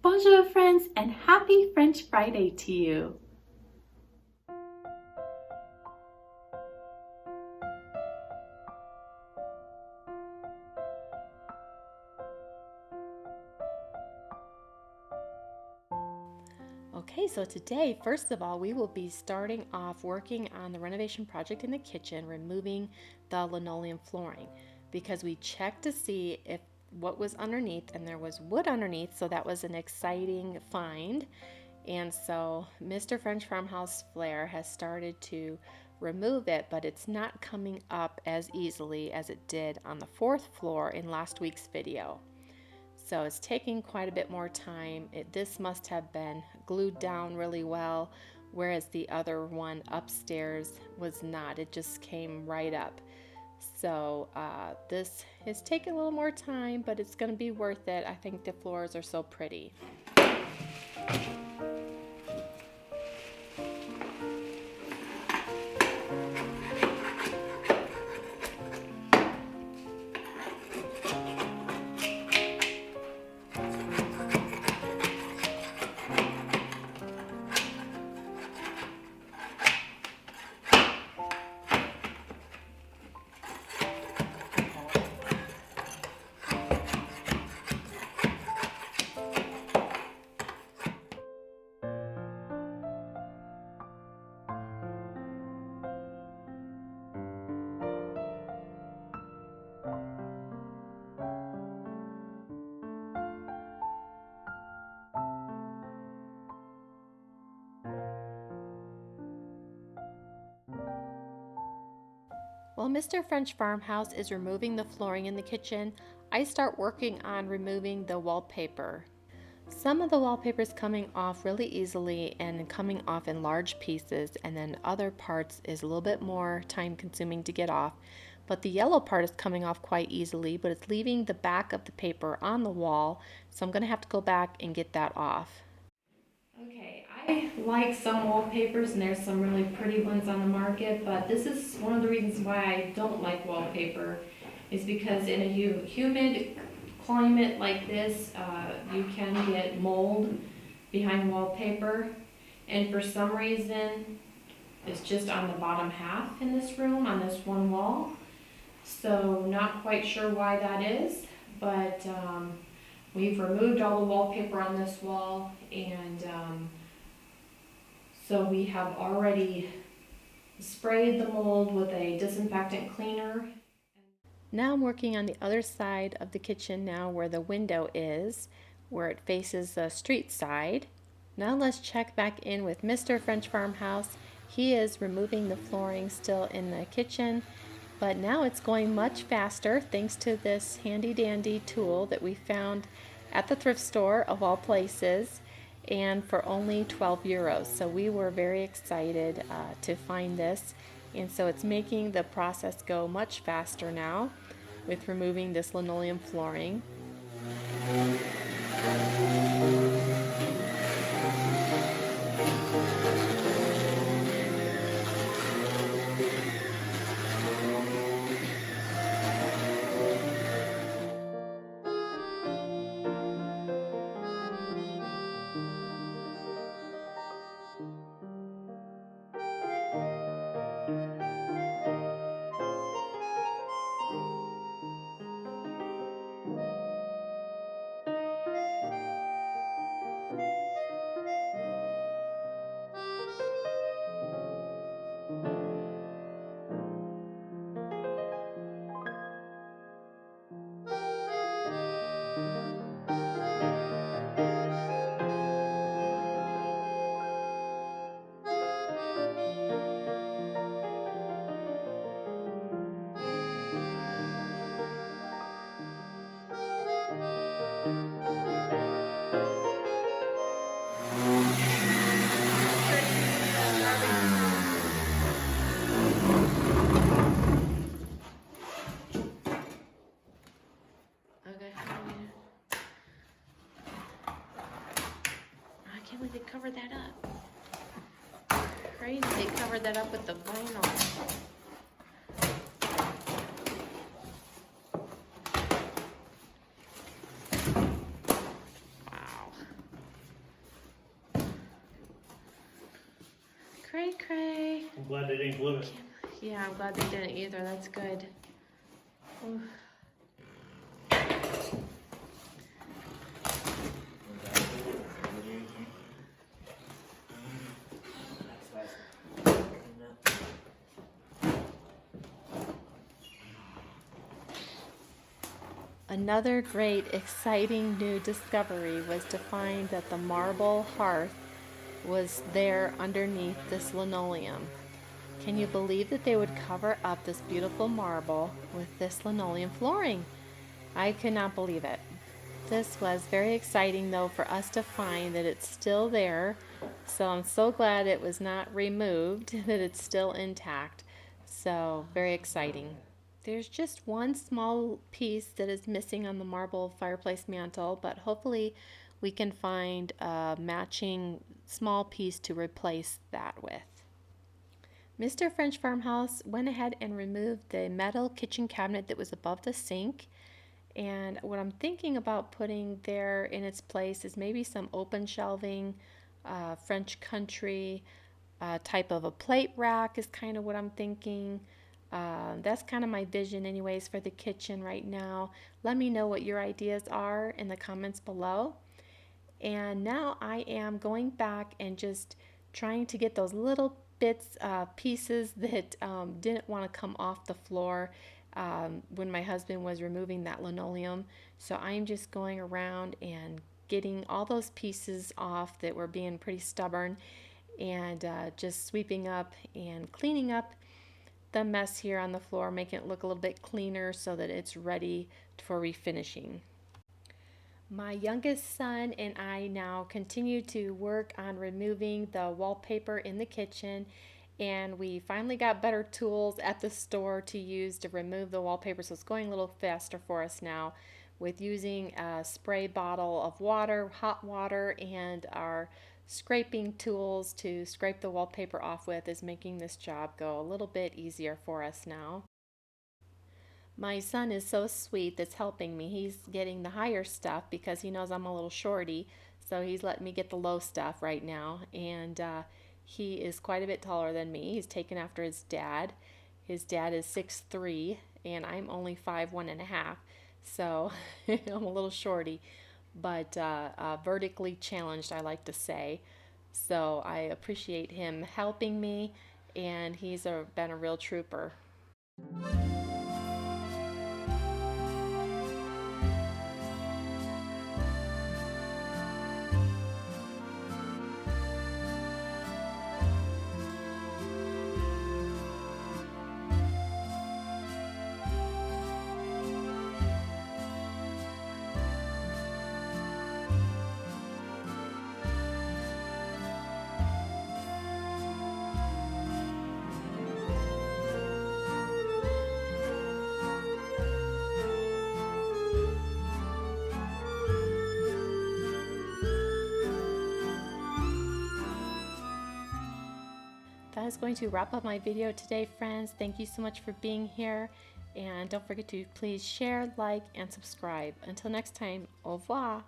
Bonjour friends, and happy French Friday to you. Okay, so today, first of all, we will be starting off working on the renovation project in the kitchen, removing the linoleum flooring, because we checked to see if what was underneath, and there was wood underneath, so that was an exciting find. And so Mr. French Farmhouse Flair has started to remove it, but it's not coming up as easily as it did on the 4th floor in last week's video. So it's taking quite a bit more time. This must have been glued down really well, whereas the other one upstairs was not. It just came right up. So this is taking a little more time, but it's going to be worth it. I think the floors are so pretty. While Mr. French Farmhouse is removing the flooring in the kitchen, I start working on removing the wallpaper. Some of the wallpaper is coming off really easily and coming off in large pieces, and then other parts is a little bit more time consuming to get off. But the yellow part is coming off quite easily, but it's leaving the back of the paper on the wall, so I'm going to have to go back and get that off. Okay, I like some wallpapers, and there's some really pretty ones on the market, but this is one of the reasons why I don't like wallpaper, is because in a humid climate like this, you can get mold behind wallpaper, and for some reason it's just on the bottom half in this room, on this one wall. So not quite sure why that is, but we've removed all the wallpaper on this wall, and so we have already sprayed the mold with a disinfectant cleaner. Now I'm working on the other side of the kitchen now, where the window is, where it faces the street side. Now let's check back in with Mr. French Farmhouse. He is removing the flooring still in the kitchen, but now it's going much faster thanks to this handy dandy tool that we found at the thrift store of all places, and for only 12 euros. So we were very excited to find this, and so it's making the process go much faster now with removing this linoleum flooring. They covered that up. Crazy, they covered that up with the vinyl. Wow. can't believe it. Yeah, I'm glad they didn't either. That's good. Oof. Another great, exciting new discovery was to find that the marble hearth was there underneath this linoleum. Can you believe that they would cover up this beautiful marble with this linoleum flooring? I could not believe it. This was very exciting though for us to find that it's still there. So I'm so glad it was not removed, that it's still intact. So very exciting. There's just one small piece that is missing on the marble fireplace mantle, but hopefully we can find a matching small piece to replace that with. Mr. French Farmhouse went ahead and removed the metal kitchen cabinet that was above the sink. And what I'm thinking about putting there in its place is maybe some open shelving, French country type of a plate rack is kind of what I'm thinking. That's kind of my vision anyways for the kitchen right now. Let me know what your ideas are in the comments below. And now I am going back and just trying to get those little bits, pieces that didn't want to come off the floor when my husband was removing that linoleum. So I'm just going around and getting all those pieces off that were being pretty stubborn, and just sweeping up and cleaning up the mess here on the floor, making it look a little bit cleaner so that it's ready for refinishing. My youngest son and I now continue to work on removing the wallpaper in the kitchen, and we finally got better tools at the store to use to remove the wallpaper, so it's going a little faster for us now with using a spray bottle of water, hot water, and our scraping tools to scrape the wallpaper off with is making this job go a little bit easier for us now. My son is so sweet that's helping me. He's getting the higher stuff because he knows I'm a little shorty, so he's letting me get the low stuff right now. And he is quite a bit taller than me. He's taken after his dad. His dad is 6'3", and I'm only 5'1½". So I'm a little shorty, but vertically challenged, I like to say. So I appreciate him helping me, and he's been a real trooper. That is going to wrap up my video today, friends. Thank you so much for being here. And don't forget to please share, like, and subscribe. Until next time, au revoir.